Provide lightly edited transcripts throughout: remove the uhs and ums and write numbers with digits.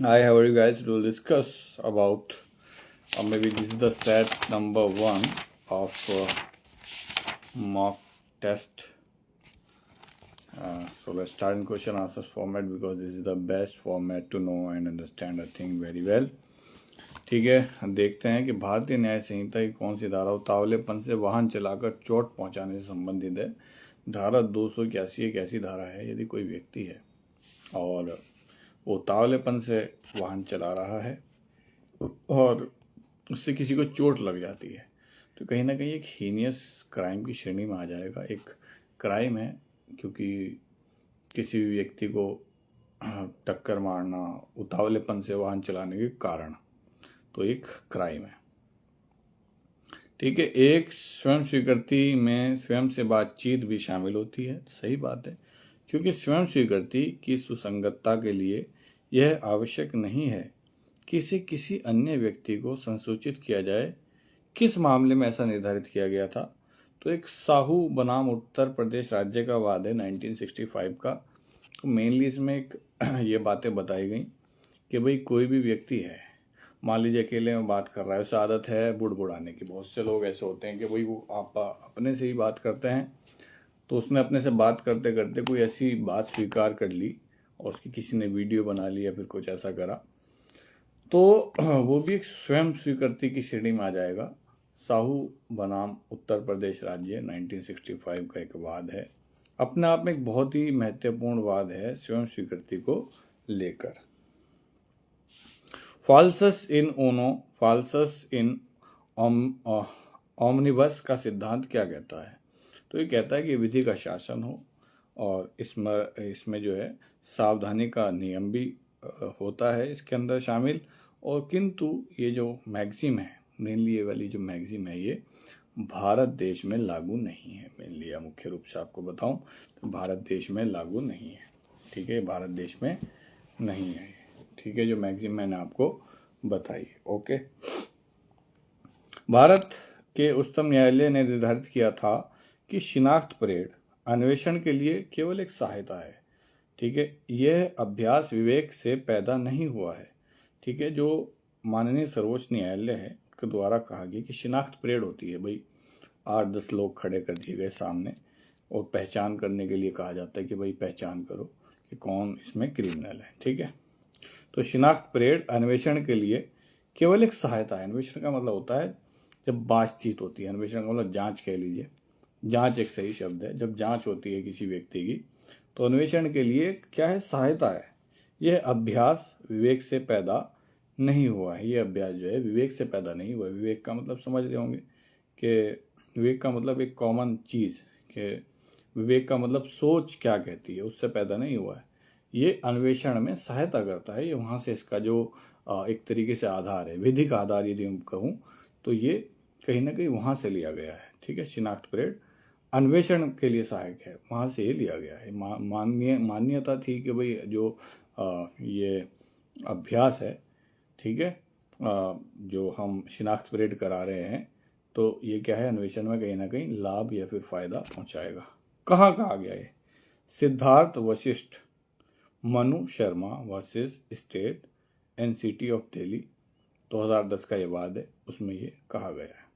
I have you guys to discuss about, or maybe this is the set number 1 of mock test. So let's start in question answers format because this is the best format to know and understand a thing very well. ठीक है, देखते हैं कि भारतीय न्याय संहिता की कौन सी धारा उतावलेपन से वाहन चलाकर चोट पहुंचाने से संबंधित है। धारा 281 एक ऐसी धारा है, यदि कोई व्यक्ति है और वो उतावलेपन से वाहन चला रहा है और उससे किसी को चोट लग जाती है तो कहीं ना कहीं एक हीनियस क्राइम की श्रेणी में आ जाएगा। एक क्राइम है क्योंकि किसी भी व्यक्ति को टक्कर मारना उतावलेपन से वाहन चलाने के कारण, तो एक क्राइम है। ठीक है, एक स्वयं स्वीकृति में स्वयं से बातचीत भी शामिल होती है। सही बात है, क्योंकि स्वयं स्वीकृति की सुसंगतता के लिए यह आवश्यक नहीं है कि इसे किसी अन्य व्यक्ति को संसूचित किया जाए। किस मामले में ऐसा निर्धारित किया गया था? तो एक साहू बनाम उत्तर प्रदेश राज्य का वाद है 1965 का। तो मेनली इसमें एक ये बातें बताई गई कि भाई कोई भी व्यक्ति है, मान लीजिए अकेले में बात कर रहा है, उसे आदत है बुड़बुड़ाने की। बहुत से लोग ऐसे होते हैं कि भाई वो आप अपने से ही बात करते हैं, तो उसने अपने से बात करते करते कोई ऐसी बात स्वीकार कर ली और उसकी किसी ने वीडियो बना ली या फिर कुछ ऐसा करा, तो वो भी एक स्वयं स्वीकृति की श्रेणी में आ जाएगा। साहू बनाम उत्तर प्रदेश राज्य 1965 का एक वाद है, अपने आप में एक बहुत ही महत्वपूर्ण वाद है स्वयं स्वीकृति को लेकर। फाल्सस इन ओनो फाल्सस इन ओमनिबस का सिद्धांत क्या कहता है? तो ये कहता है कि विधि का शासन हो और इसमें जो है सावधानी का नियम भी होता है इसके अंदर शामिल। और किंतु ये जो मैगजीम है, मेनली ये वाली जो मैगजीम है, ये भारत देश में लागू नहीं है। मेनली या मुख्य रूप से आपको बताऊं तो भारत देश में लागू नहीं है। ठीक है, भारत देश में नहीं है। ठीक है, जो मैगजीम मैंने आपको बताई। ओके, भारत के उच्चतम न्यायालय ने निर्धारित किया था कि शिनाख्त परेड अन्वेषण के लिए केवल एक सहायता है। ठीक है, यह अभ्यास विवेक से पैदा नहीं हुआ है। ठीक है, जो माननीय सर्वोच्च न्यायालय है के द्वारा कहा गया कि शिनाख्त परेड होती है, भाई 8-10 लोग खड़े कर दिए गए सामने और पहचान करने के लिए कहा जाता है कि भाई पहचान करो कि कौन इसमें क्रिमिनल है। ठीक है, तो शिनाख्त परेड अन्वेषण के लिए केवल एक सहायता है। अन्वेषण का मतलब होता है जब बातचीत होती है, अन्वेषण का मतलब जांच कह लीजिए, जांच एक सही शब्द है। जब जांच होती है किसी व्यक्ति की, तो अन्वेषण के लिए क्या है? सहायता है। यह अभ्यास विवेक से पैदा नहीं हुआ है। ये अभ्यास जो है विवेक से पैदा नहीं हुआ है। विवेक का मतलब समझ रहे होंगे कि विवेक का मतलब एक कॉमन चीज़, कि विवेक का मतलब सोच क्या कहती है, उससे पैदा नहीं हुआ है। ये अन्वेषण में सहायता करता है। ये वहाँ से इसका जो एक तरीके से आधार है, विधिक आधार यदि हम कहूँ तो ये कहीं ना कहीं वहाँ से लिया गया है। ठीक है, शिनाख्त परेड अन्वेषण के लिए सहायक है, वहाँ से ये लिया गया है। मान्यता थी कि भाई जो ये अभ्यास है, ठीक है, जो हम शिनाख्त परेड करा रहे हैं, तो ये क्या है? अन्वेषण में कहीं ना कहीं लाभ या फिर फायदा पहुंचाएगा। कहाँ कहा गया है? Siddharth Vashishtha Manu Sharma versus state NCT of Delhi 2010 का ये वाद है, उसमें ये कहा गया है।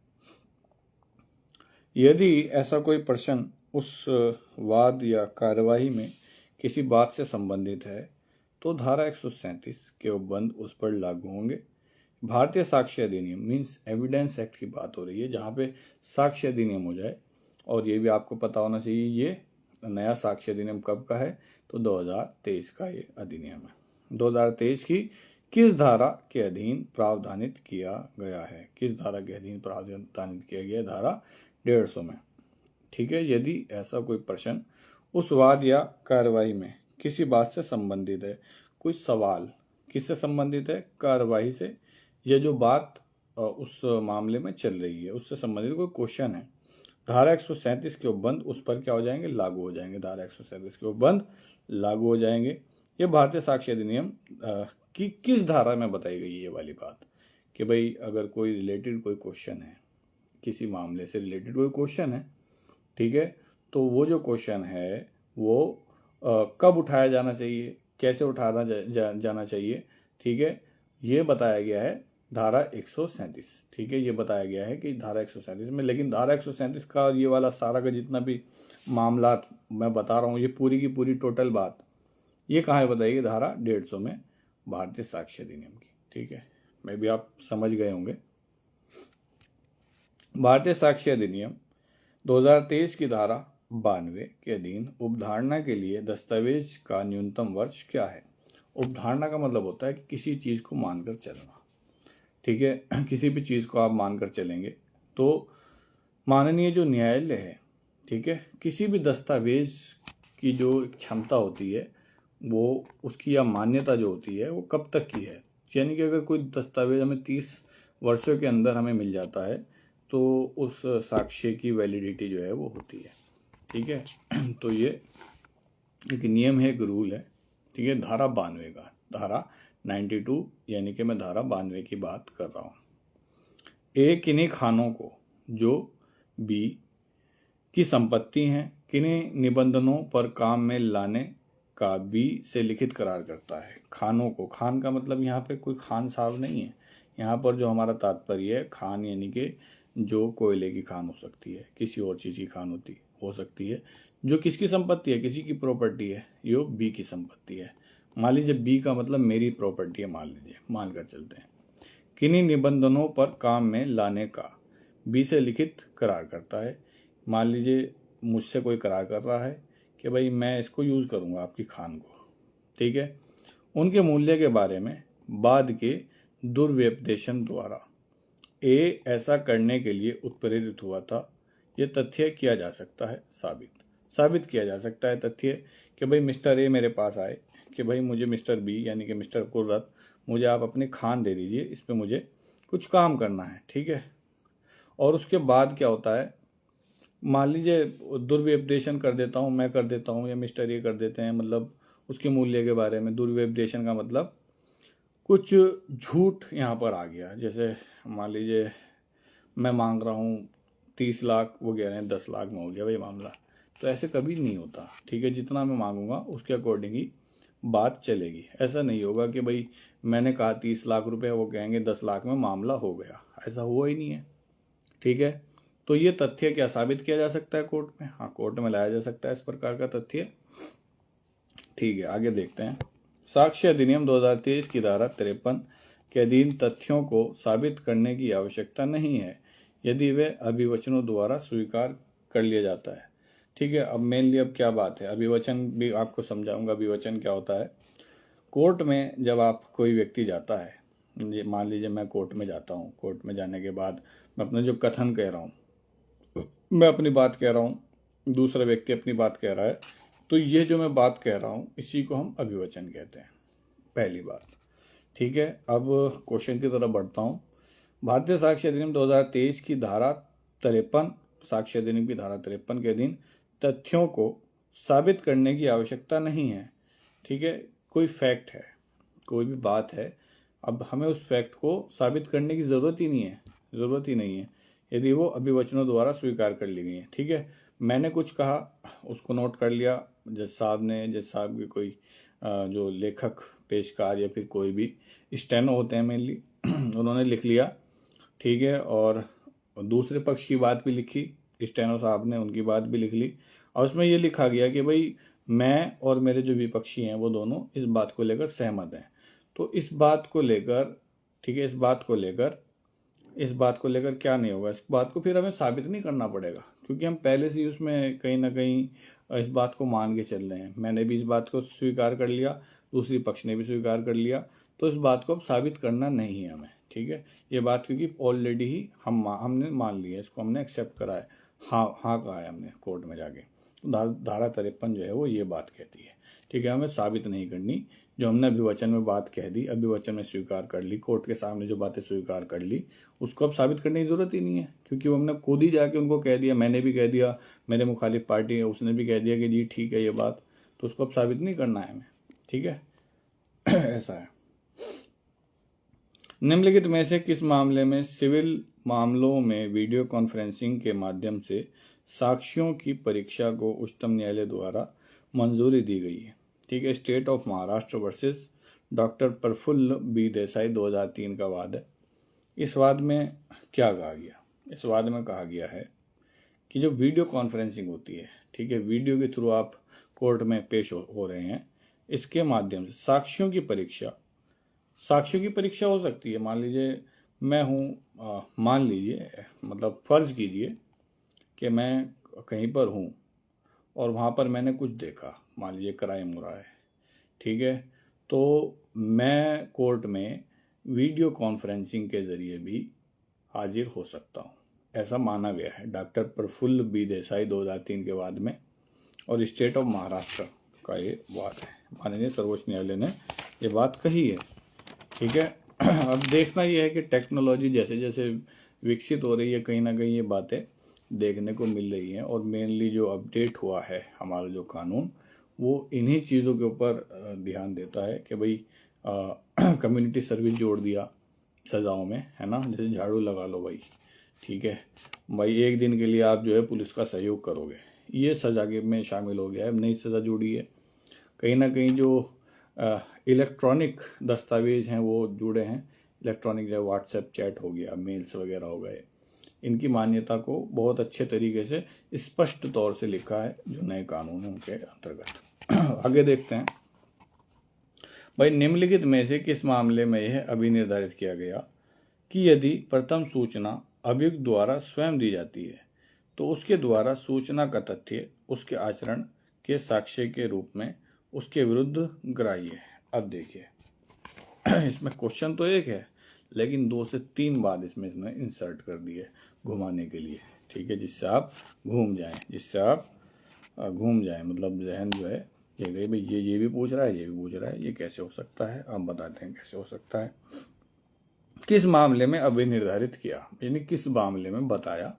यदि ऐसा कोई प्रश्न उस वाद या कार्यवाही में किसी बात से संबंधित है तो धारा 137 के उपबंध उस पर लागू होंगे। भारतीय साक्ष्य अधिनियम मीन्स एविडेंस एक्ट की बात हो रही है, जहाँ पे साक्ष्य अधिनियम हो जाए। और ये भी आपको पता होना चाहिए, ये नया साक्ष्य अधिनियम कब का है? तो 2023 का ये अधिनियम है। 2023 की किस धारा के अधीन प्रावधानित किया गया है? किस धारा के अधीन प्रावधानित किया गया? धारा 150 में। ठीक है, यदि ऐसा कोई प्रश्न उस वाद या कार्यवाही में किसी बात से संबंधित है, कोई सवाल किससे संबंधित है? कार्यवाही से, यह जो बात उस मामले में चल रही है उससे संबंधित कोई क्वेश्चन है, धारा 137 के उपबंध उस पर क्या हो जाएंगे? लागू हो जाएंगे। धारा 137 के उपबंध लागू हो जाएंगे। ये भारतीय साक्ष्य अधिनियम की किस धारा में बताई गई है ये वाली बात, कि भाई अगर कोई रिलेटेड कोई क्वेश्चन है, किसी मामले से रिलेटेड कोई क्वेश्चन है, ठीक है, तो वो जो क्वेश्चन है वो कब उठाया जाना चाहिए, कैसे उठाना जाना चाहिए? ठीक है, ये बताया गया है धारा 137, ठीक है, ये बताया गया है कि धारा 137 में, लेकिन धारा 137 का ये वाला सारा का जितना भी मामला मैं बता रहा हूँ, ये पूरी की पूरी टोटल बात ये कहाँ है बताइए, धारा 150 में भारतीय साक्ष्य अधिनियम की, ठीक है, मैं भी आप समझ गए होंगे। भारतीय साक्ष्य अधिनियम 2023 की धारा 92 के अधीन उपधारणा के लिए दस्तावेज का न्यूनतम वर्ष क्या है। उपधारणा का मतलब होता है कि किसी चीज को मानकर चलना, ठीक है, किसी भी चीज को आप मानकर चलेंगे तो माननीय जो न्यायालय है, ठीक है, किसी भी दस्तावेज की जो क्षमता होती है वो उसकी या मान्यता जो होती है वो कब तक की है, यानी कि अगर कोई दस्तावेज हमें 30 वर्षों के अंदर हमें मिल जाता है तो उस साक्ष्य की वैलिडिटी जो है वो होती है, ठीक है। तो ये एक नियम है, एक रूल है, ठीक है। धारा 92 का, धारा 92 यानी कि मैं धारा 92 की बात कर रहा हूँ। ए, किन्हीं खानों को जो बी की संपत्ति हैं किन्हीं निबंधनों पर काम में लाने का बी से लिखित करार करता है। खानों को, खान का मतलब यहाँ पे कोई खान साहब नहीं है, यहाँ पर जो हमारा तात्पर्य है खान यानी कि जो कोयले की खान हो सकती है, किसी और चीज़ की खान हो सकती है, जो किसकी संपत्ति है, किसी की प्रॉपर्टी है, यो बी की संपत्ति है। मान लीजिए बी का मतलब मेरी प्रॉपर्टी है, मान लीजिए, मान कर चलते हैं। किन्हीं निबंधनों पर काम में लाने का बी से लिखित करार करता है। मान लीजिए मुझसे कोई करार कर रहा है कि भाई मैं इसको यूज़ करूँगा आपकी खान को, ठीक है। उनके मूल्य के बारे में बाद के दुर्व्यपदेशन द्वारा ए ऐसा करने के लिए उत्प्रेरित हुआ था, यह तथ्य किया जा सकता है साबित किया जा सकता है तथ्य कि भाई मिस्टर ए मेरे पास आए कि भाई मुझे मिस्टर बी यानी कि मिस्टर कुर्रत मुझे आप अपनी खान दे दीजिए, इस पे मुझे कुछ काम करना है, ठीक है। और उसके बाद क्या होता है, मान लीजिए दुर्व्यपदेशन कर देता हूँ, मैं कर देता हूँ या मिस्टर ए कर देते हैं, मतलब उसके मूल्य के बारे में। दुर्व्यपदेशन का मतलब कुछ झूठ यहाँ पर आ गया, जैसे मान लीजिए मैं मांग रहा हूँ 30 लाख, वो कह रहे हैं 10 लाख में हो गया भाई मामला, तो ऐसे कभी नहीं होता, ठीक है। जितना मैं मांगूंगा उसके अकॉर्डिंग ही बात चलेगी। ऐसा नहीं होगा कि भाई मैंने कहा 30 लाख रुपए, वो कहेंगे 10 लाख में मामला हो गया, ऐसा हुआ ही नहीं है, ठीक है। तो ये तथ्य क्या साबित किया जा सकता है कोर्ट में? हाँ, कोर्ट में लाया जा सकता है इस प्रकार का तथ्य, ठीक है। आगे देखते हैं। साक्ष्य अधिनियम 2023 की धारा 53 के अधीन तथ्यों को साबित करने की आवश्यकता नहीं है यदि वे अभिवचनों द्वारा स्वीकार कर लिया जाता है, ठीक है। अब मेनली अब क्या बात है, अभिवचन भी आपको समझाऊंगा। अभिवचन क्या होता है? कोर्ट में जब आप कोई व्यक्ति जाता है, मान लीजिए मैं कोर्ट में जाता हूँ, कोर्ट में जाने के बाद मैं अपना जो कथन कह रहा हूँ, मैं अपनी बात कह रहा हूँ, दूसरा व्यक्ति अपनी बात कह रहा है, तो ये जो मैं बात कह रहा हूँ इसी को हम अभिवचन कहते हैं, पहली बात, ठीक है। अब क्वेश्चन की तरफ बढ़ता हूँ। भारतीय साक्ष्य अधिनियम 2023 की धारा 53, साक्ष्य अधिनियम की धारा 53 के अधीन तथ्यों को साबित करने की आवश्यकता नहीं है, ठीक है। कोई फैक्ट है, कोई भी बात है, अब हमें उस फैक्ट को साबित करने की ज़रूरत ही नहीं है यदि वो अभिवचनों द्वारा स्वीकार कर ली गई है, ठीक है। मैंने कुछ कहा, उसको नोट कर लिया जज साहब ने, जज साहब की कोई जो लेखक पेशकार या फिर कोई भी स्टेनो होते हैं मेनली, उन्होंने लिख लिया, ठीक है। और दूसरे पक्ष की बात भी लिखी, स्टेनो साहब ने उनकी बात भी लिख ली, और उसमें ये लिखा गया कि भाई मैं और मेरे जो विपक्षी हैं वो दोनों इस बात को लेकर सहमत हैं। तो इस बात को लेकर, ठीक है, इस बात को लेकर क्या नहीं होगा, इस बात को फिर हमें साबित नहीं करना पड़ेगा, क्योंकि हम पहले से ही उसमें कहीं ना कहीं इस बात को मान के चल रहे हैं। मैंने भी इस बात को स्वीकार कर लिया, दूसरी पक्ष ने भी स्वीकार कर लिया, तो इस बात को अब साबित करना नहीं है हमें, ठीक है। ये बात क्योंकि ऑलरेडी ही हमने मान लिया, इसको हमने एक्सेप्ट करा है, हाँ कहा है हमने कोर्ट में जाके। धारा 53 जो है वो ये बात कहती है, ठीक है। हमें साबित नहीं करनी, जो हमने अभिवचन में बात कह दी, अभिवचन में स्वीकार कर ली, कोर्ट के सामने जो बातें स्वीकार कर ली, उसको अब साबित करने की जरूरत ही नहीं है, क्योंकि वो हमने खुद ही जाके उनको कह दिया। मैंने भी कह दिया, मेरे मुखालिफ पार्टी है उसने भी कह दिया कि जी ठीक है ये बात, तो उसको अब साबित नहीं करना है हमें, ठीक है। ऐसा है। निम्नलिखित में से किस मामले में सिविल मामलों में वीडियो कॉन्फ्रेंसिंग के माध्यम से साक्ष्यों की परीक्षा को उच्चतम न्यायालय द्वारा मंजूरी दी गई है, ठीक है। State of Maharashtra versus doctor Prafulla B Desai 2003 का वाद है। इस वाद में क्या कहा गया? इस वाद में कहा गया है कि जो वीडियो कॉन्फ्रेंसिंग होती है, ठीक है, वीडियो के थ्रू आप कोर्ट में पेश हो रहे हैं, इसके माध्यम से साक्ष्यों की परीक्षा हो सकती है। मान लीजिए मैं हूँ, मान लीजिए मतलब फ़र्ज़ कीजिए कि मैं कहीं पर हूँ और वहाँ पर मैंने कुछ देखा, मान लीजिए क्राइम हो रहा है, ठीक है, तो मैं कोर्ट में वीडियो कॉन्फ्रेंसिंग के ज़रिए भी हाजिर हो सकता हूँ, ऐसा माना गया है डॉक्टर प्रफुल्ल बी देसाई 2003 के वाद में। और स्टेट ऑफ महाराष्ट्र का ये वाद है, माननीय सर्वोच्च न्यायालय ने ये बात कही है, ठीक है। अब देखना ये है कि टेक्नोलॉजी जैसे जैसे विकसित हो रही है, कहीं ना कहीं ये बातें देखने को मिल रही हैं। और मेनली जो अपडेट हुआ है हमारा जो कानून, वो इन्हीं चीज़ों के ऊपर ध्यान देता है कि भाई कम्युनिटी सर्विस जोड़ दिया सज़ाओं में, है ना, जैसे झाड़ू लगा लो भाई, ठीक है भाई, एक दिन के लिए आप जो है पुलिस का सहयोग करोगे, ये सज़ा के में शामिल हो गया है। नई सज़ा जुड़ी है। कहीं ना कहीं जो इलेक्ट्रॉनिक दस्तावेज हैं वो जुड़े हैं, इलेक्ट्रॉनिक जो व्हाट्सएप चैट हो गया, मेल्स वगैरह हो गए, इनकी मान्यता को बहुत अच्छे तरीके से स्पष्ट तौर से लिखा है जो नए कानून है उनके अंतर्गत। आगे देखते हैं भाई, निम्नलिखित में से किस मामले में यह अभिनिर्धारित किया गया कि यदि प्रथम सूचना अभियुक्त द्वारा स्वयं दी जाती है तो उसके द्वारा सूचना का तथ्य उसके आचरण के साक्ष्य के रूप में उसके विरुद्ध ग्राह्य है। अब देखिए इसमें क्वेश्चन तो एक है, लेकिन 2 से 3 बात इसमें इसने इंसर्ट कर दी है घुमाने के लिए, ठीक है, जिससे आप घूम जाएं, मतलब जहन जो है ये गई भाई, ये भी पूछ रहा है, ये भी पूछ रहा है, ये कैसे हो सकता है, आप बताते हैं कैसे हो सकता है। किस मामले में अभिनिर्धारित किया, यानी किस मामले में बताया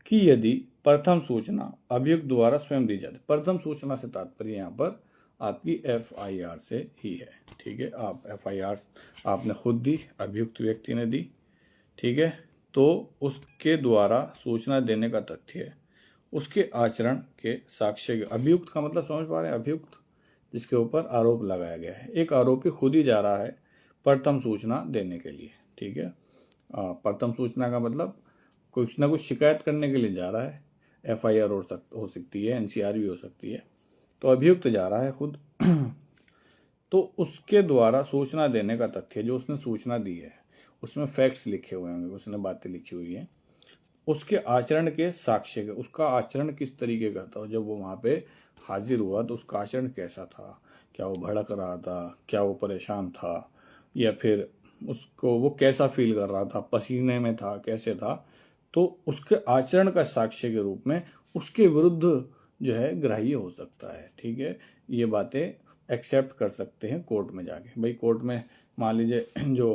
कि यदि प्रथम सूचना अभियुक्त द्वारा स्वयं दी जाती। प्रथम सूचना से तात्पर्य यहाँ पर आपकी FIR से ही है, ठीक है। आप FIR आपने खुद दी, अभियुक्त व्यक्ति ने दी, ठीक है, तो उसके द्वारा सूचना देने का तथ्य उसके आचरण के साक्ष्य, अभियुक्त का मतलब समझ पा रहे हैं, अभियुक्त जिसके ऊपर आरोप लगाया गया है। एक आरोपी खुद ही जा रहा है प्रथम सूचना देने के लिए, ठीक है। प्रथम सूचना का मतलब कुछ ना कुछ शिकायत करने के लिए जा रहा है, FIR हो सकती है, NCR भी हो सकती है, तो अभियुक्त जा रहा है खुद। तो उसके द्वारा सूचना देने का तथ्य, जो उसने सूचना दी है उसमें फैक्ट्स लिखे हुए होंगे, उसने बातें लिखी हुई हैं, उसके आचरण के साक्ष्य के, उसका आचरण किस तरीके का था, जब वो वहाँ पे हाजिर हुआ तो उसका आचरण कैसा था, क्या वो भड़क रहा था, क्या वो परेशान था, या फिर उसको वो कैसा फील कर रहा था, पसीने में था, कैसे था, तो उसके आचरण का साक्ष्य के रूप में उसके विरुद्ध जो है ग्राह्य हो सकता है, ठीक है। ये बातें एक्सेप्ट कर सकते हैं कोर्ट में जाके। भाई कोर्ट में मान लीजिए जो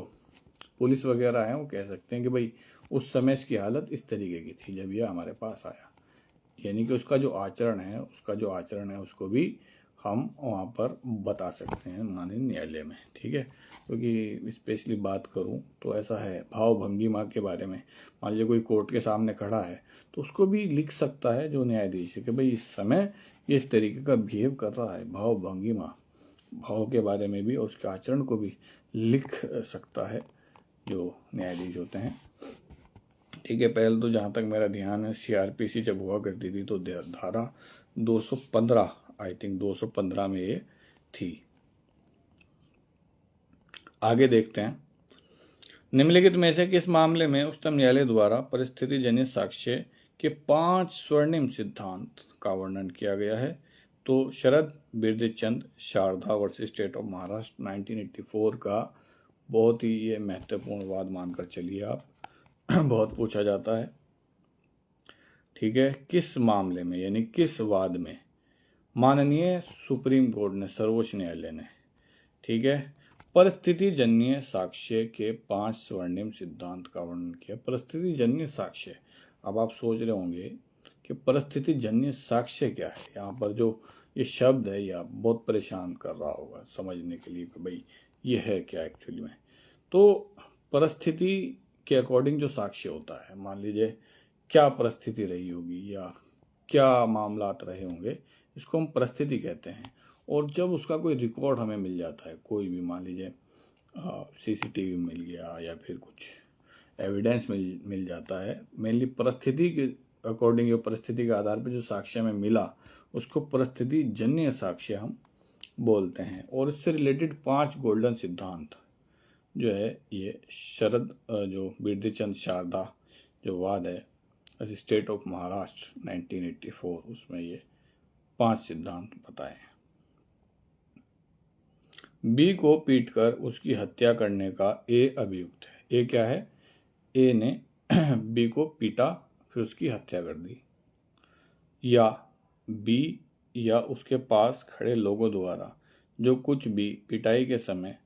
पुलिस वगैरह है वो कह सकते हैं कि भाई उस समय इसकी हालत इस तरीके की थी जब ये हमारे पास आया, यानी कि उसका जो आचरण है उसको भी हम वहाँ पर बता सकते हैं माननीय न्यायालय में, ठीक है। क्योंकि स्पेशली बात करूँ तो ऐसा है, भाव भंगिमा के बारे में, मान लीजिए कोई कोर्ट के सामने खड़ा है तो उसको भी लिख सकता है जो न्यायाधीश है कि भाई इस समय ये इस तरीके का बिहेव कर रहा है, भाव भंगिमा, भाव के बारे में भी और उसके आचरण को भी लिख सकता है जो न्यायाधीश होते हैं, ठीक है। पहले तो जहाँ तक मेरा ध्यान है CRPC जब हुआ करती थी तो धारा 215 आई थिंक 215 में ये थी। आगे देखते हैं, निम्नलिखित में से किस मामले में उच्चतम न्यायालय द्वारा परिस्थिति जन्य साक्ष्य के 5 स्वर्णिम सिद्धांत का वर्णन किया गया है। तो Sharad Birdichand Sharda versus state of Maharashtra 1984 का बहुत ही ये महत्वपूर्ण वाद मानकर चलिए आप, बहुत पूछा जाता है, ठीक है। किस मामले में, यानी किस वाद में माननीय सुप्रीम कोर्ट ने, सर्वोच्च न्यायालय ने, ठीक है, परिस्थिति जन्य साक्ष्य के 5 स्वर्णिम सिद्धांत का वर्णन किया। परिस्थिति जन्य साक्ष्य, अब आप सोच रहे होंगे कि परिस्थिति जन्य साक्ष्य क्या है। यहाँ पर जो ये शब्द है यह बहुत परेशान कर रहा होगा समझने के लिए कि भाई ये है क्या एक्चुअली में। तो परिस्थिति के अकॉर्डिंग जो साक्ष्य होता है, मान लीजिए क्या परिस्थिति रही होगी या क्या मामलात रहे होंगे, इसको हम परिस्थिति कहते हैं। और जब उसका कोई रिकॉर्ड हमें मिल जाता है, कोई भी मान लीजिए सीसीटीवी मिल गया या फिर कुछ एविडेंस मिल जाता है, मेनली परिस्थिति के अकॉर्डिंग या परिस्थिति के आधार पर जो साक्ष्य में मिला उसको परिस्थिति जन्य साक्ष्य हम बोलते हैं। और इससे रिलेटेड 5 गोल्डन सिद्धांत जो है ये शरद जो बिरदीचंद शारदा जो वाद है स्टेट ऑफ महाराष्ट्र 1984 उसमें ये 5 सिद्धांत बताए हैं। बी को पीटकर उसकी हत्या करने का ए अभियुक्त है। ए क्या है? ए ने बी को पीटा फिर उसकी हत्या कर दी, या बी या उसके पास खड़े लोगों द्वारा जो कुछ भी पिटाई के समय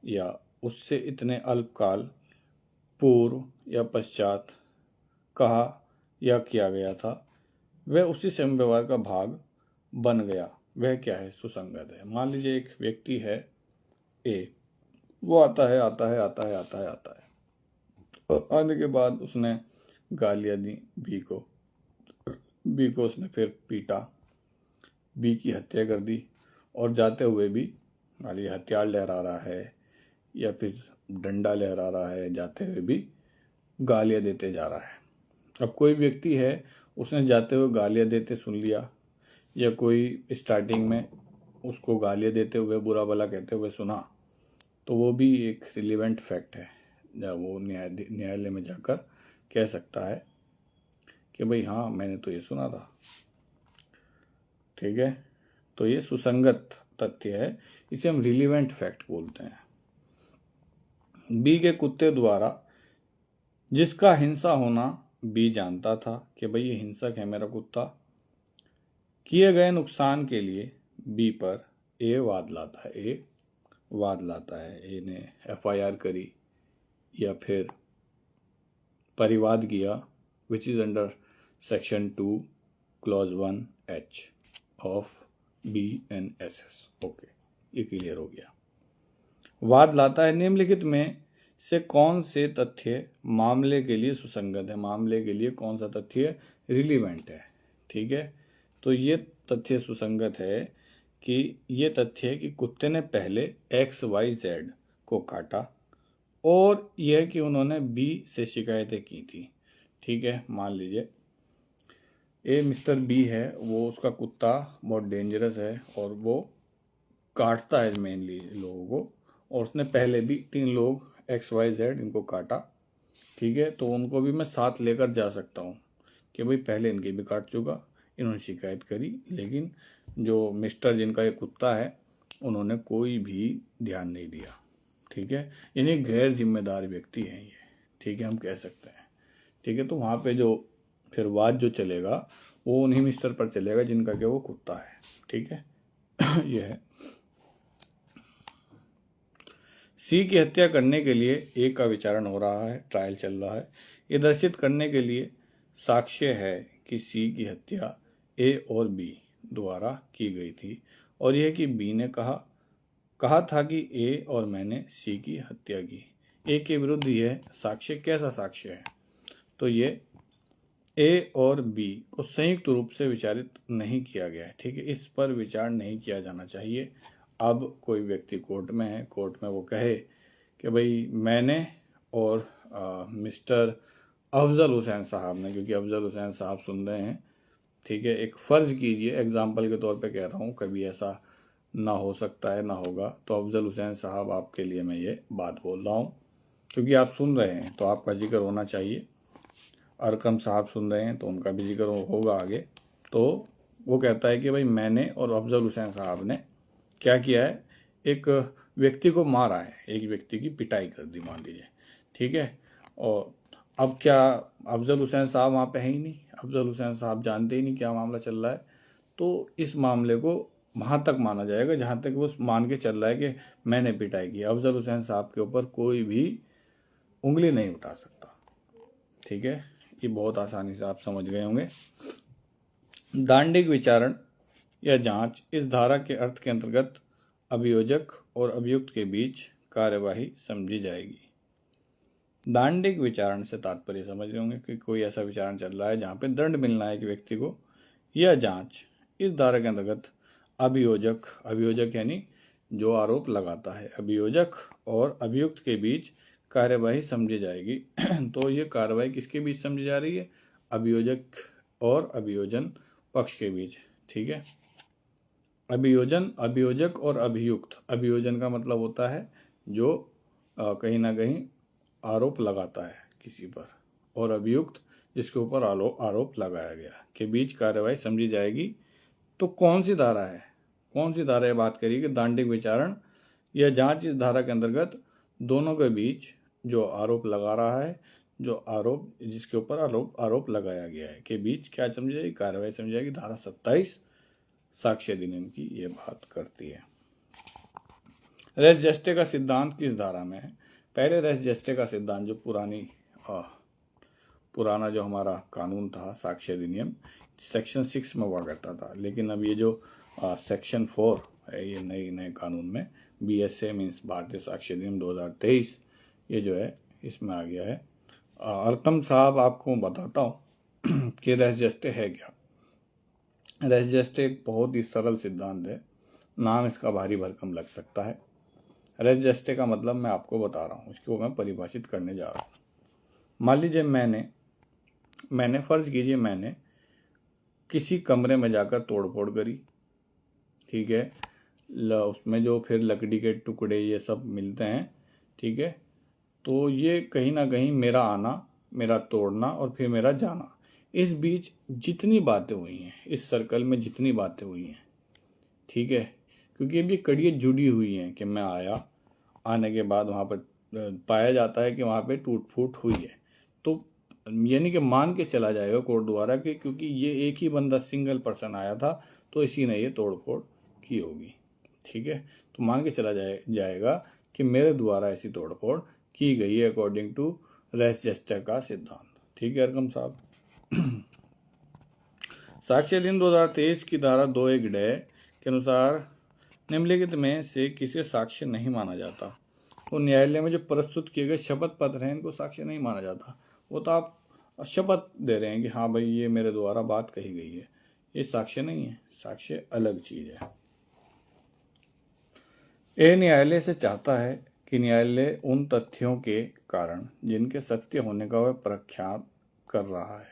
या उससे इतने अल्पकाल पूर्व या पश्चात कहा या किया गया था वह उसी समय व्यवहार का भाग बन गया, वह क्या है? सुसंगत है। मान लीजिए एक व्यक्ति है ए, वो आता है आने के बाद उसने गालियाँ दी बी को उसने फिर पीटा, बी की हत्या कर दी और जाते हुए भी मान लीजिए हथियार लहरा रहा है या फिर डंडा लहरा रहा है, जाते हुए भी गालियाँ देते जा रहा है। अब कोई व्यक्ति है उसने जाते हुए गालियाँ देते सुन लिया या कोई स्टार्टिंग में उसको गालियाँ देते हुए बुरा भला कहते हुए सुना, तो वो भी एक रिलेवेंट फैक्ट है, जब वो न्यायालय में जाकर कह सकता है कि भाई हाँ मैंने तो ये सुना था। ठीक है, तो ये सुसंगत तथ्य है, इसे हम रिलेवेंट फैक्ट बोलते हैं। बी के कुत्ते द्वारा जिसका हिंसा होना बी जानता था कि भाई ये हिंसक है मेरा कुत्ता, किए गए नुकसान के लिए बी पर ए वाद लाता है। ए ने FIR करी या फिर परिवाद किया which is under section 2 clause 1H of BNSS। Okay, ये क्लियर हो गया। वाद लाता है निम्नलिखित में से कौन से तथ्य मामले के लिए सुसंगत है? मामले के लिए कौन सा तथ्य रिलीवेंट है? ठीक है, तो ये तथ्य सुसंगत है कि ये तथ्य है कि कुत्ते ने पहले XYZ को काटा और यह कि उन्होंने बी से शिकायतें की थी। ठीक है, मान लीजिए मिस्टर बी है, वो उसका कुत्ता बहुत डेंजरस है और वो काटता है मेनली लोगों को, और उसने पहले भी 3 लोग XYZ इनको काटा। ठीक है, तो उनको भी मैं साथ लेकर जा सकता हूँ कि भाई पहले इनके भी काट चुका, इन्होंने शिकायत करी, लेकिन जो मिस्टर जिनका ये कुत्ता है उन्होंने कोई भी ध्यान नहीं दिया। ठीक है, यानी गैर जिम्मेदार व्यक्ति हैं ये। ठीक है, हम कह सकते हैं। ठीक है, तो वहाँ पे जो फिर वाद जो चलेगा वो उन्हीं मिस्टर पर चलेगा जिनका कि वो कुत्ता है। ठीक है यह है। सी की हत्या करने के लिए ए का विचारण हो रहा है, ट्रायल चल रहा है। ये दर्शित करने के लिए साक्ष्य है कि सी की हत्या ए और बी द्वारा की गई थी और यह कि बी ने कहा था कि ए और मैंने सी की हत्या की। ए के विरुद्ध यह साक्ष्य कैसा साक्ष्य है? तो ये ए और बी को संयुक्त रूप से विचारित नहीं किया गया है। ठीक है, इस पर विचार नहीं किया जाना चाहिए। अब कोई व्यक्ति कोर्ट में है, कोर्ट में वो कहे कि भाई मैंने और मिस्टर अफजल हुसैन साहब ने, क्योंकि अफजल हुसैन साहब सुन रहे हैं। ठीक है, एक फ़र्ज़ कीजिए, एग्जाम्पल के तौर पे कह रहा हूँ, कभी ऐसा ना हो सकता है ना होगा, तो अफजल हुसैन साहब आपके लिए मैं ये बात बोल रहा हूँ क्योंकि आप सुन रहे हैं तो आपका जिक्र होना चाहिए। अरकम साहब सुन रहे हैं तो उनका भी जिक्र होगा आगे। तो वो कहता है कि भाई मैंने और अफजल हुसैन साहब ने क्या किया है, एक व्यक्ति को मारा है, एक व्यक्ति की पिटाई कर दी मान लीजिए। ठीक है, और अब क्या अफजल हुसैन साहब वहाँ पे है ही नहीं, अफजल हुसैन साहब जानते ही नहीं क्या मामला चल रहा है, तो इस मामले को वहाँ तक माना जाएगा जहाँ तक वो मान के चल रहा है कि मैंने पिटाई की। अफजल हुसैन साहब के ऊपर कोई भी उंगली नहीं उठा सकता। ठीक है, ये बहुत आसानी से आप समझ गए होंगे। दांडिक विचारण या जांच इस धारा के अर्थ के अंतर्गत अभियोजक और अभियुक्त के बीच कार्यवाही समझी जाएगी। दांडिक विचारण से तात्पर्य समझ रहे होंगे कि कोई ऐसा विचारण चल रहा है जहाँ पे दंड मिलना है एक व्यक्ति को, यह जांच इस धारा के अंतर्गत अभियोजक, अभियोजक यानी जो आरोप लगाता है, अभियोजक और अभियुक्त के बीच कार्यवाही समझी जाएगी। तो ये कार्यवाही किसके बीच समझी जा रही है? अभियोजक और अभियोजन पक्ष के बीच। ठीक है, अभियोजन, अभियोजक और अभियुक्त। अभियोजन का मतलब होता है जो कहीं ना कहीं आरोप लगाता है किसी पर, और अभियुक्त जिसके ऊपर आरोप लगाया गया के बीच कार्यवाही समझी जाएगी। तो कौन सी धारा है, कौन सी धारा बात करिए कि दांडिक विचारण या जांच, इस धारा के अंतर्गत दोनों के बीच जो आरोप लगा रहा है, जो आरोप जिसके ऊपर आरोप लगाया गया है के बीच क्या समझी जाएगी? कार्यवाही समझी जाएगी। धारा 27 साक्ष्य अधिनियम की ये बात करती है। रेस जस्टे का सिद्धांत किस धारा में है? पहले रेस जस्टे का सिद्धांत जो पुराना जो हमारा कानून था साक्ष्य अधिनियम, सेक्शन 6 में हुआ करता था, लेकिन अब ये जो सेक्शन 4 है, ये नए कानून में BSA मीन्स भारतीय साक्ष्य अधिनियम 2023, ये जो है इसमें आ गया है। अरकम साहब आपको बताता हूँ कि रेस जस्टे है क्या। रेस जस्टे एक बहुत ही सरल सिद्धांत है, नाम इसका भारी भरकम लग सकता है। रेस जस्टे का मतलब मैं आपको बता रहा हूँ, इसको मैं परिभाषित करने जा रहा हूँ। मान लीजिए मैंने फर्ज कीजिए मैंने किसी कमरे में जाकर तोड़फोड़ करी, ठीक है, उसमें जो फिर लकड़ी के टुकड़े ये सब मिलते हैं, ठीक है, तो ये कहीं ना कहीं मेरा आना, मेरा तोड़ना और फिर मेरा जाना, इस बीच जितनी बातें हुई हैं, इस सर्कल में जितनी बातें हुई हैं, ठीक है, क्योंकि ये कड़ियाँ जुड़ी हुई हैं कि मैं आया, आने के बाद वहाँ पर पाया जाता है कि वहाँ पे टूट फूट हुई है, तो यानी कि मान के चला जाएगा कोर्ट द्वारा कि क्योंकि ये एक ही बंदा सिंगल पर्सन आया था तो इसी ने ये तोड़फोड़ की होगी। ठीक है, तो मान के चला जाएगा कि मेरे द्वारा ऐसी तोड़फोड़ की गई है अकॉर्डिंग टू रेस जस्टे का सिद्धांत। ठीक है अरकम साहब। साक्ष्य अधिनियम 2023 की धारा 2(1) के अनुसार निम्नलिखित में से किसे साक्ष्य नहीं माना जाता? तो न्यायालय में जो प्रस्तुत किए गए शपथ पत्र हैं इनको साक्ष्य नहीं माना जाता। वो तो आप शपथ दे रहे हैं कि हाँ भाई ये मेरे द्वारा बात कही गई है, ये साक्ष्य नहीं है, साक्ष्य अलग चीज है। ये न्यायालय से चाहता है कि न्यायालय उन तथ्यों के कारण जिनके सत्य होने का वह प्रख्यान कर रहा है,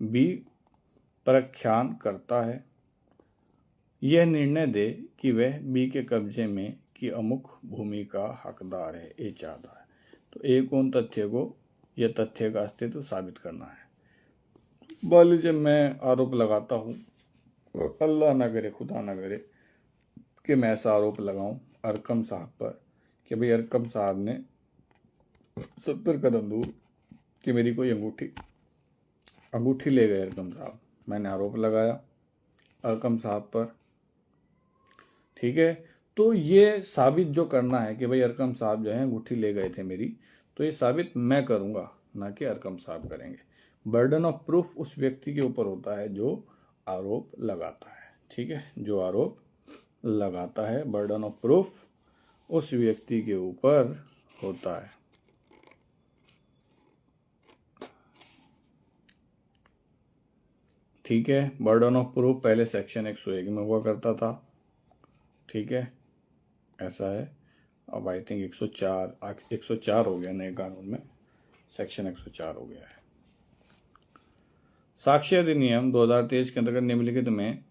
बी प्रख्यान करता है, यह निर्णय दे कि वह बी के कब्जे में की अमुक भूमि का हकदार है, ये चाहता है। तो एक उन तथ्य को यह तथ्य का अस्तित्व साबित करना है। मान लीजिए मैं आरोप लगाता हूँ, अल्लाह ना करे, खुदा ना करे कि मैं ऐसा आरोप लगाऊं अरकम साहब पर कि भाई अरकम साहब ने 70 कदम दूर कि मेरी कोई अंगूठी ले गए अरकम साहब। मैंने आरोप लगाया अरकम साहब पर, ठीक है, तो ये साबित जो करना है कि भाई अरकम साहब जो है अंगूठी ले गए थे मेरी, तो ये साबित मैं करूंगा, ना कि अरकम साहब करेंगे। बर्डन ऑफ प्रूफ उस व्यक्ति के ऊपर होता है जो आरोप लगाता है। ठीक है, जो आरोप लगाता है, बर्डन ऑफ प्रूफ उस व्यक्ति के ऊपर होता है। ठीक है, बर्डन ऑफ प्रूफ पहले सेक्शन 101 में हुआ करता था। ठीक है, ऐसा है। अब आई थिंक 104 हो गया नए कानून में, सेक्शन 104 हो गया है। साक्ष्य अधिनियम 2023 के अंतर्गत निम्नलिखित में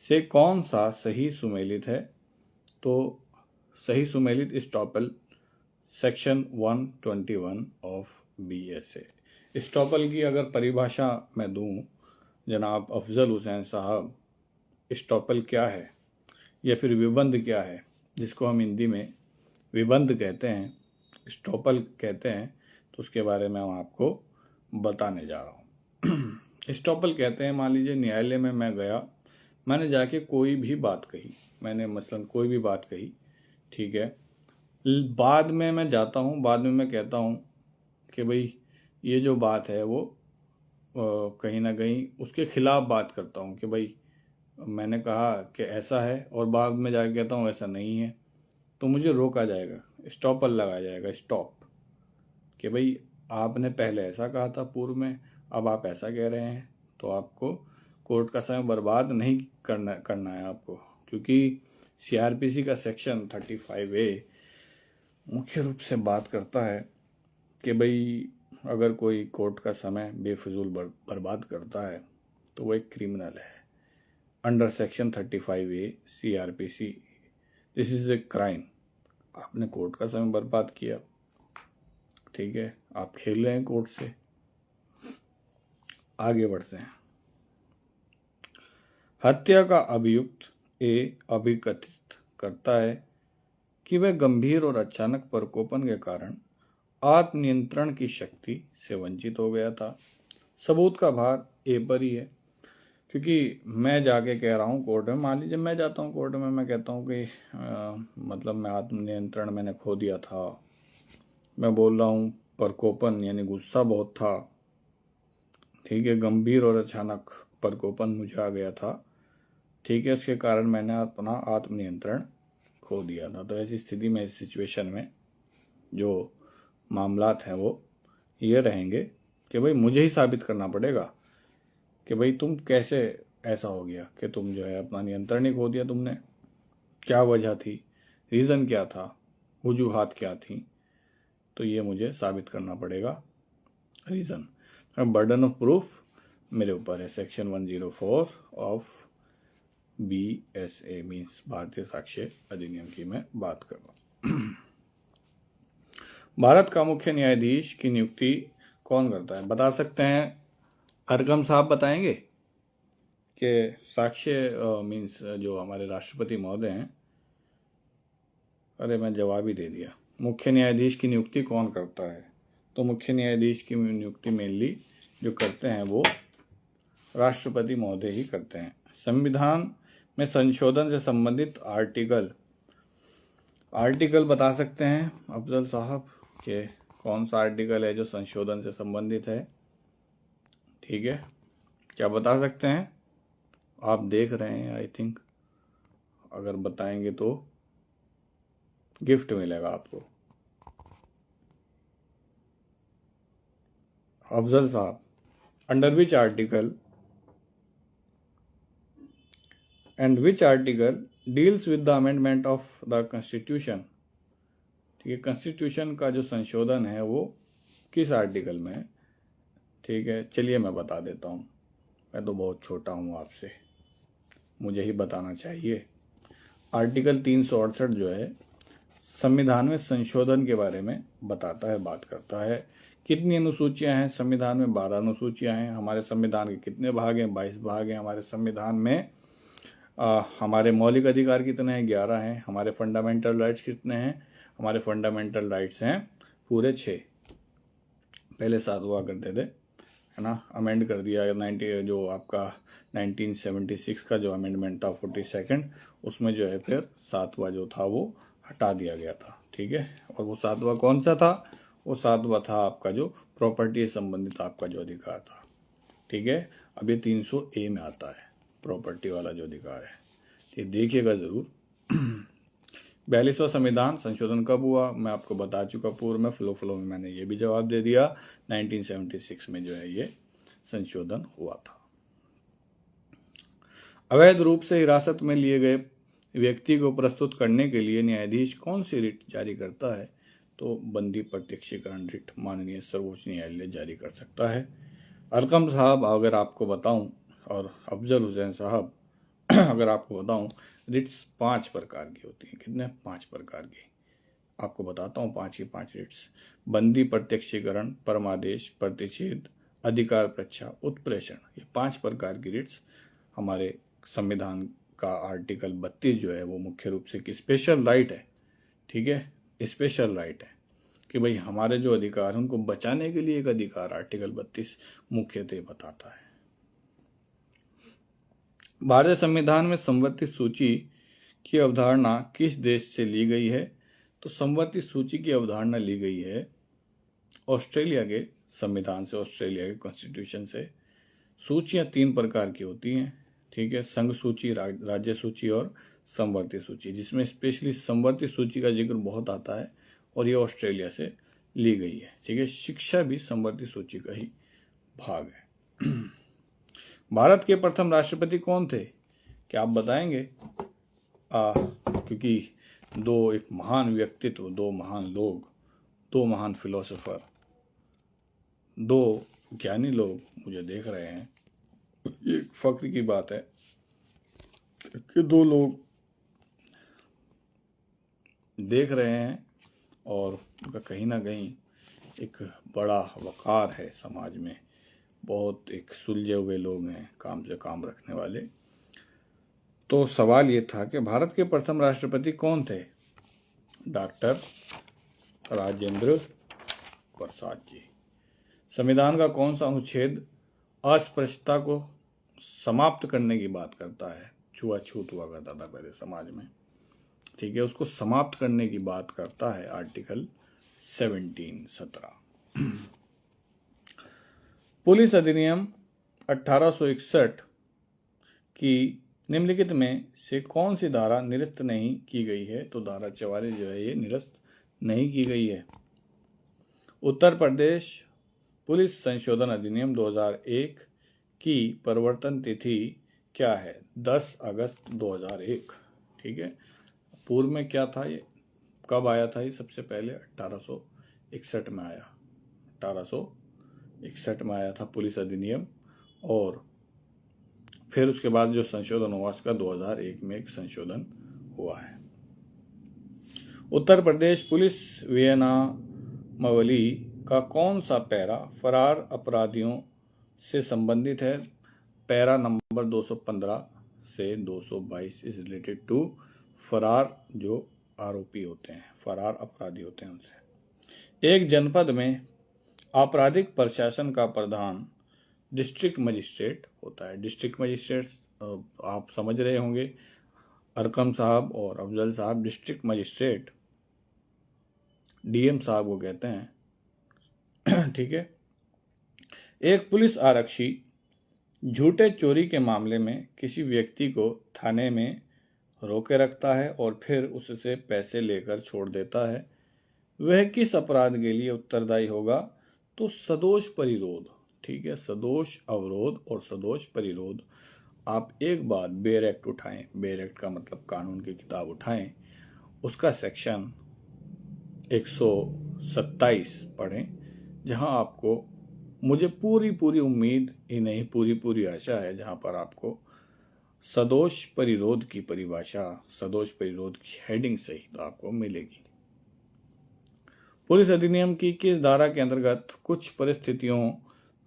से कौन सा सही सुमेलित है? तो सही सुमेलित estoppel section 121 of BSA। Estoppel की अगर परिभाषा मैं दूं जनाब अफजल हुसैन साहब, स्टॉपल क्या है या फिर विबंध क्या है, जिसको हम हिंदी में विबंध कहते हैं, स्टॉपल कहते हैं, तो उसके बारे में हम आपको बताने जा रहा हूँ। स्टॉपल कहते हैं, मान लीजिए न्यायालय में मैं गया, मैंने जाके कोई भी बात कही, मैंने मसलन कोई भी बात कही, ठीक है, बाद में मैं जाता हूँ, बाद में मैं कहता हूँ कि भाई ये जो बात है वो कहीं ना कहीं उसके खिलाफ बात करता हूँ कि भाई मैंने कहा कि ऐसा है, और बाद में जाके कहता हूँ ऐसा नहीं है, तो मुझे रोका जाएगा, स्टॉपल लगाया जाएगा, स्टॉप, कि भाई आपने पहले ऐसा कहा था पूर्व में, अब आप ऐसा कह रहे हैं, तो आपको कोर्ट का समय बर्बाद नहीं करना है आपको, क्योंकि सीआरपीसी का सेक्शन 35A मुख्य रूप से बात करता है कि भाई अगर कोई कोर्ट का समय बेफिजूल बर्बाद करता है तो वो एक क्रिमिनल है। Under section 35A CrPC this is a crime. आपने कोर्ट का समय बर्बाद किया, ठीक है, आप खेल रहे हैं कोर्ट से। आगे बढ़ते हैं। हत्या का अभियुक्त ए अभिकथित करता है कि वह गंभीर और अचानक प्रकोपन के कारण आत्मनियंत्रण की शक्ति से वंचित हो गया था। सबूत का भार ए पर ही है, क्योंकि मैं जाके कह रहा हूँ कोर्ट में, मान लीजिए मैं जाता हूँ कोर्ट में, मैं कहता हूँ कि मतलब मैं आत्मनियंत्रण मैंने खो दिया था, मैं बोल रहा हूँ प्रकोपन यानी गुस्सा बहुत था, ठीक है, गंभीर और अचानक प्रकोपन मुझे आ गया था, ठीक है, इसके कारण मैंने अपना आत्मनियंत्रण खो दिया था। तो ऐसी स्थिति में, इस सिचुएशन में जो मामलात हैं वो ये रहेंगे कि भाई मुझे ही साबित करना पड़ेगा कि भाई तुम कैसे ऐसा हो गया कि तुम जो है अपना नियंत्रण ही खो दिया तुमने, क्या वजह थी, रीज़न क्या था, वजूहात क्या थी, तो ये मुझे साबित करना पड़ेगा रीज़न। बर्डन ऑफ प्रूफ मेरे ऊपर है, सेक्शन 104 ऑफ BSA मीन्स भारतीय साक्ष्य अधिनियम की मैं बात कर रहा हूँ। भारत का मुख्य न्यायाधीश की नियुक्ति कौन करता है, बता सकते हैं? अरकम साहब बताएंगे कि साक्ष्य मीन्स जो हमारे राष्ट्रपति महोदय हैं। अरे मैं जवाब ही दे दिया। मुख्य न्यायाधीश की नियुक्ति कौन करता है? तो मुख्य न्यायाधीश की नियुक्ति मेनली जो करते हैं वो राष्ट्रपति महोदय ही करते हैं। संविधान में संशोधन से संबंधित आर्टिकल बता सकते हैं अफजल साहब कि कौन सा आर्टिकल है जो संशोधन से संबंधित है? ठीक है, क्या बता सकते हैं? आप देख रहे हैं, आई थिंक अगर बताएंगे तो गिफ्ट मिलेगा आपको। अफजल साहब, under which article and which article deals with the amendment of the constitution? ठीक है, कॉन्स्टिट्यूशन का जो संशोधन है वो किस आर्टिकल में है? ठीक है, चलिए मैं बता देता हूँ, मैं तो बहुत छोटा हूँ आपसे, मुझे ही बताना चाहिए। आर्टिकल 368 जो है संविधान में संशोधन के बारे में बताता है, बात करता है। कितनी अनुसूचियां हैं संविधान में? 12 अनुसूचियां हैं। हमारे संविधान के कितने भाग हैं? 22 भाग हैं हमारे संविधान में। हमारे मौलिक अधिकार कितने हैं? 11 हैं। हमारे फंडामेंटल राइट्स कितने हैं? हमारे फंडामेंटल राइट्स हैं पूरे 6। पहले 7 हुआ करते थे, है ना, अमेंड कर दिया 90 जो आपका 1976 का जो अमेंडमेंट था 42nd, उसमें जो है फिर 7वां जो था वो हटा दिया गया था। ठीक है, और वो 7वां कौन सा था? वो 7वां था आपका जो प्रॉपर्टी से संबंधित आपका जो अधिकार था। ठीक है, अब ये 300A में आता है प्रॉपर्टी वाला जो अधिकार है, ये देखिएगा जरूर। 42वां संविधान संशोधन कब हुआ? मैं आपको बता चुका पूर्व में, फ्लो में मैंने ये भी जवाब दे दिया। 1976 में जो है ये संशोधन हुआ था। अवैध रूप से हिरासत में लिए गए व्यक्ति को प्रस्तुत करने के लिए न्यायाधीश कौन सी रिट जारी करता है? तो बंदी प्रत्यक्षीकरण रिट माननीय सर्वोच्च न्यायालय जारी कर सकता है। अरकम साहब अगर आपको बताऊं, और अफजल हुसैन साहब अगर आपको बताऊं, रिट्स 5 प्रकार की होती हैं। कितने? 5 प्रकार की। आपको बताता हूँ 5 की 5 रिट्स। बंदी प्रत्यक्षीकरण, परमादेश, प्रतिषेध, अधिकार परीक्षा, उत्प्रेषण, ये 5 प्रकार की रिट्स हमारे संविधान का आर्टिकल 32 जो है वो मुख्य रूप से एक स्पेशल राइट है। ठीक है, स्पेशल राइट है कि भाई हमारे जो अधिकार हैं उनको बचाने के लिए एक अधिकार आर्टिकल 32 मुख्यतः बताता है। भारतीय संविधान में संवैधानिक सूची की अवधारणा किस देश से ली गई है? तो संवैधानिक सूची की अवधारणा ली गई है ऑस्ट्रेलिया के संविधान से, ऑस्ट्रेलिया के कॉन्स्टिट्यूशन से। सूचियां 3 प्रकार की होती हैं। ठीक है, संघ सूची, राज्य सूची और संवैधानिक सूची, जिसमें स्पेशली संवैधानिक सूची का जिक्र बहुत आता है और ये ऑस्ट्रेलिया से ली गई है। ठीक है, शिक्षा भी संवैधानिक सूची का ही भाग है। भारत के प्रथम राष्ट्रपति कौन थे? क्या आप बताएंगे? क्योंकि एक महान व्यक्तित्व, दो महान लोग, दो महान फिलोसोफर, दो ज्ञानी लोग मुझे देख रहे हैं। ये फख्र की बात है कि दो लोग देख रहे हैं और उनका कहीं ना कहीं एक बड़ा वक़ार है समाज में। बहुत एक सुलझे हुए लोग हैं, काम से काम रखने वाले। तो सवाल ये था कि भारत के प्रथम राष्ट्रपति कौन थे? डॉक्टर राजेंद्र प्रसाद जी। संविधान का कौन सा अनुच्छेद अस्पृश्यता को समाप्त करने की बात करता है? छुआछूत हुआ करता था पहले समाज में, ठीक है, उसको समाप्त करने की बात करता है आर्टिकल 17 पुलिस अधिनियम 1861 की निम्नलिखित में से कौन सी धारा निरस्त नहीं की गई है? तो धारा 44 जो है ये निरस्त नहीं की गई है। उत्तर प्रदेश पुलिस संशोधन अधिनियम 2001 की प्रवर्तन तिथि क्या है? 10 अगस्त 2001, ठीक है। पूर्व में क्या था, ये कब आया था? ये सबसे पहले 1861 में आया, 1861 में आया था पुलिस अधिनियम, और फिर उसके बाद जो संशोधन हुआ उसका 2001 में एक संशोधन हुआ है। उत्तर प्रदेश पुलिस नियमावली का कौन सा पैरा फरार अपराधियों से संबंधित है? पैरा नंबर 215 से 222 इज रिलेटेड टू फरार जो आरोपी होते हैं, फरार अपराधी होते हैं उनसे। एक जनपद में आपराधिक प्रशासन का प्रधान डिस्ट्रिक्ट मजिस्ट्रेट होता है। डिस्ट्रिक्ट मजिस्ट्रेट आप समझ रहे होंगे, अरकम साहब और अफजल साहब डिस्ट्रिक्ट मजिस्ट्रेट, डीएम साहब को कहते हैं, ठीक है। एक पुलिस आरक्षी झूठे चोरी के मामले में किसी व्यक्ति को थाने में रोके रखता है और फिर उससे पैसे लेकर छोड़ देता है। वह किस अपराध के लिए उत्तरदायी होगा? तो सदोष परिरोध, ठीक है, सदोष अवरोध और सदोष परिरोध। आप एक बार बेर एक्ट उठाएं, बेर एक्ट का मतलब कानून की किताब उठाएं, उसका सेक्शन 127 पढ़ें, जहां आपको, मुझे पूरी उम्मीद ही नहीं पूरी आशा है, जहां पर आपको सदोष परिरोध की परिभाषा, सदोष परिरोध की हेडिंग सहित आपको मिलेगी। पुलिस अधिनियम की किस धारा के अंतर्गत कुछ परिस्थितियों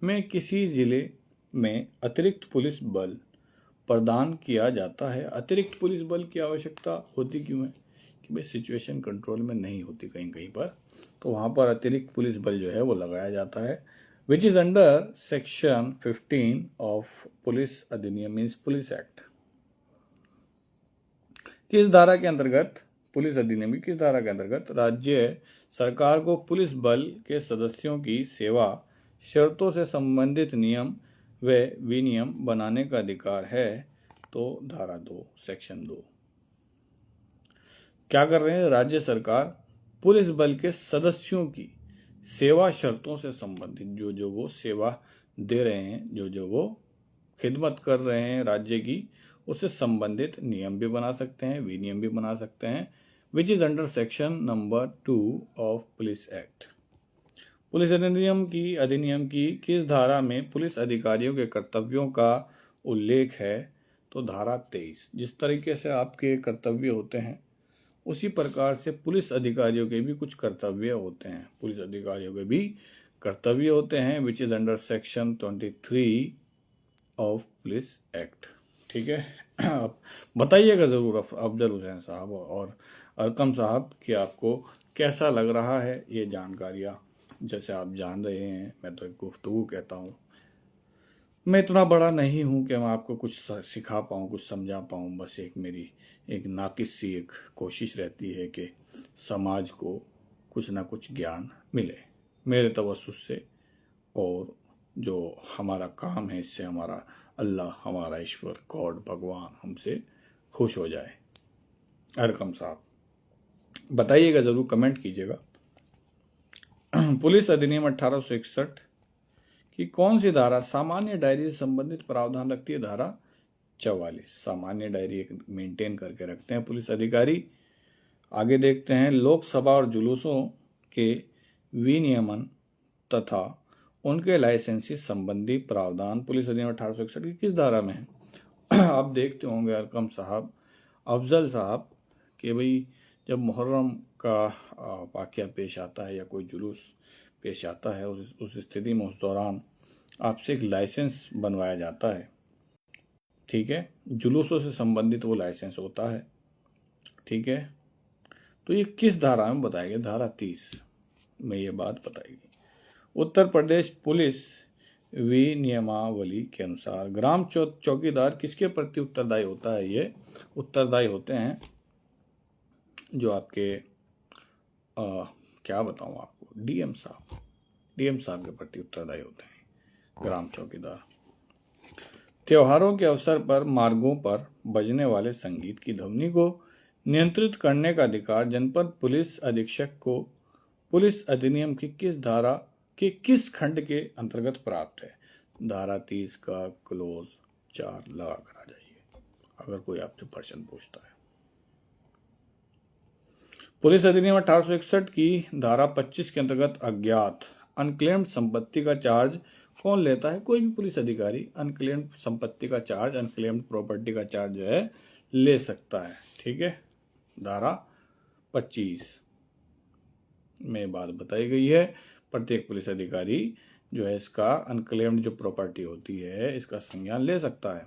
में किसी जिले में अतिरिक्त पुलिस बल प्रदान किया जाता है? अतिरिक्त पुलिस बल की आवश्यकता होती क्यों है? कि भाई सिचुएशन कंट्रोल में नहीं होती कहीं पर, तो वहां पर अतिरिक्त पुलिस बल जो है वो लगाया जाता है, which is under section 15 of police अधिनियम मीन्स पुलिस एक्ट। किस धारा के अंतर्गत, पुलिस अधिनियम की किस धारा के अंतर्गत राज्य सरकार को पुलिस बल के सदस्यों की सेवा शर्तों से संबंधित नियम व विनियम बनाने का अधिकार है? तो धारा 2 सेक्शन 2। क्या कर रहे हैं? राज्य सरकार पुलिस बल के सदस्यों की सेवा शर्तों से संबंधित जो वो सेवा दे रहे हैं, जो वो खिदमत कर रहे हैं राज्य की, उससे संबंधित नियम भी बना सकते हैं, विनियम भी बना सकते हैं, which is under section number 2 of police act. Police अधिनियम की किस धारा में पुलिस अधिकारियों के कर्तव्यों का उल्लेख है? तो धारा 23। जिस तरीके से आपके कर्तव्य होते हैं उसी प्रकार से पुलिस अधिकारियों के भी कुछ कर्तव्य होते हैं, पुलिस अधिकारियों के भी कर्तव्य होते हैं, which is under section 23 of police act, ठीक है। आप बताइएगा ज़रूर अफजल हुसैन साहब और अरकम साहब कि आपको कैसा लग रहा है ये जानकारियाँ। जैसे आप जान रहे हैं, मैं तो एक गुफ्तगू कहता हूँ, मैं इतना बड़ा नहीं हूँ कि मैं आपको कुछ सिखा पाऊँ, कुछ समझा पाऊँ। बस एक मेरी एक नाकिस सी एक कोशिश रहती है कि समाज को कुछ ना कुछ ज्ञान मिले मेरे तवस्सुस से, और जो हमारा काम है इससे हमारा अल्लाह, हमारा ईश्वर, गॉड, भगवान हमसे खुश हो जाए। अरकम साहब बताइएगा, ज़रूर कमेंट कीजिएगा। पुलिस अधिनियम 1861 कि कौन सी धारा सामान्य डायरी से संबंधित प्रावधान रखती है? धारा 44। सामान्य डायरी एक मेंटेन करके रखते हैं पुलिस अधिकारी। आगे देखते हैं, लोकसभा और जुलूसों के विनियमन तथा उनके लाइसेंस से संबंधी प्रावधान पुलिस अधिनियम 1861 की किस धारा में है? आप देखते होंगे अरकम साहब, अफजल साहब, कि भाई जब मुहर्रम का वाक़या पेश आता है या कोई जुलूस पेश आता है, उस स्थिति में उस दौरान आपसे एक लाइसेंस बनवाया जाता है। ठीक है, जुलूसों से संबंधित वो लाइसेंस होता है। ठीक है, तो ये किस धारा में बताएगी? धारा 30 में ये बात बताएगी। उत्तर प्रदेश पुलिस विनियमावली के अनुसार ग्राम चौकीदार किसके प्रति उत्तरदायी होता है? ये उत्तरदायी होते हैं जो आपके क्या बताऊं आपको, डीएम साहब के प्रति उत्तरदायी होते हैं ग्राम चौकीदार। त्योहारों के अवसर पर मार्गों पर बजने वाले संगीत की ध्वनि को नियंत्रित करने का अधिकार जनपद पुलिस अधीक्षक को पुलिस अधिनियम की किस धारा के किस खंड के अंतर्गत प्राप्त है? धारा 30 का क्लोज 4 लगा कर आ जाइए अगर कोई आपसे प्रश्न पूछता है। पुलिस अधिनियम 1861 की धारा 25 के अंतर्गत अज्ञात अनक्लेम्ड संपत्ति का चार्ज कौन लेता है? कोई भी पुलिस अधिकारी अनक्लेम्ड संपत्ति का चार्ज, अनक्लेम्ड प्रॉपर्टी का चार्ज जो है ले सकता है। ठीक है, धारा 25 में बात बताई गई है। प्रत्येक पुलिस अधिकारी जो है इसका अनक्लेम्ड जो प्रॉपर्टी होती है इसका संज्ञान ले सकता है।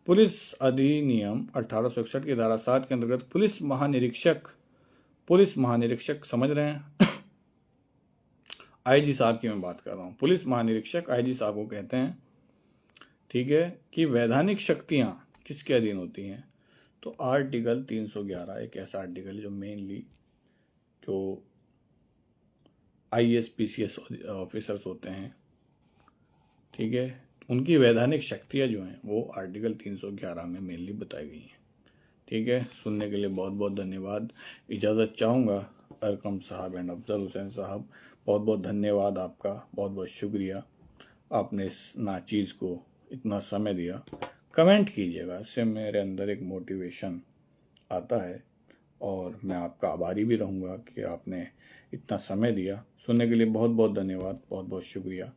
पुलिस अधिनियम 1861 की धारा 7 के अंतर्गत पुलिस महानिरीक्षक समझ रहे हैं? आईजी साहब की मैं बात कर रहा हूं। पुलिस महानिरीक्षक आईजी साहब को कहते हैं। ठीक है, कि वैधानिक शक्तियां किसके अधीन होती हैं? तो आर्टिकल 311 एक ऐसा आर्टिकल है जो मेनली जो IAS PCS ऑफिसर्स होते हैं, ठीक है, उनकी वैधानिक शक्तियां जो हैं वो आर्टिकल 311 में मेनली बताई गई हैं। ठीक है, सुनने के लिए बहुत बहुत धन्यवाद। इजाज़त चाहूँगा अरकम साहब एंड अफजल हुसैन साहब, बहुत बहुत धन्यवाद आपका, बहुत बहुत शुक्रिया, आपने इस नाचीज़ को इतना समय दिया। कमेंट कीजिएगा, इससे मेरे अंदर एक मोटिवेशन आता है और मैं आपका आभारी भी रहूँगा कि आपने इतना समय दिया। सुनने के लिए बहुत बहुत धन्यवाद, बहुत बहुत शुक्रिया।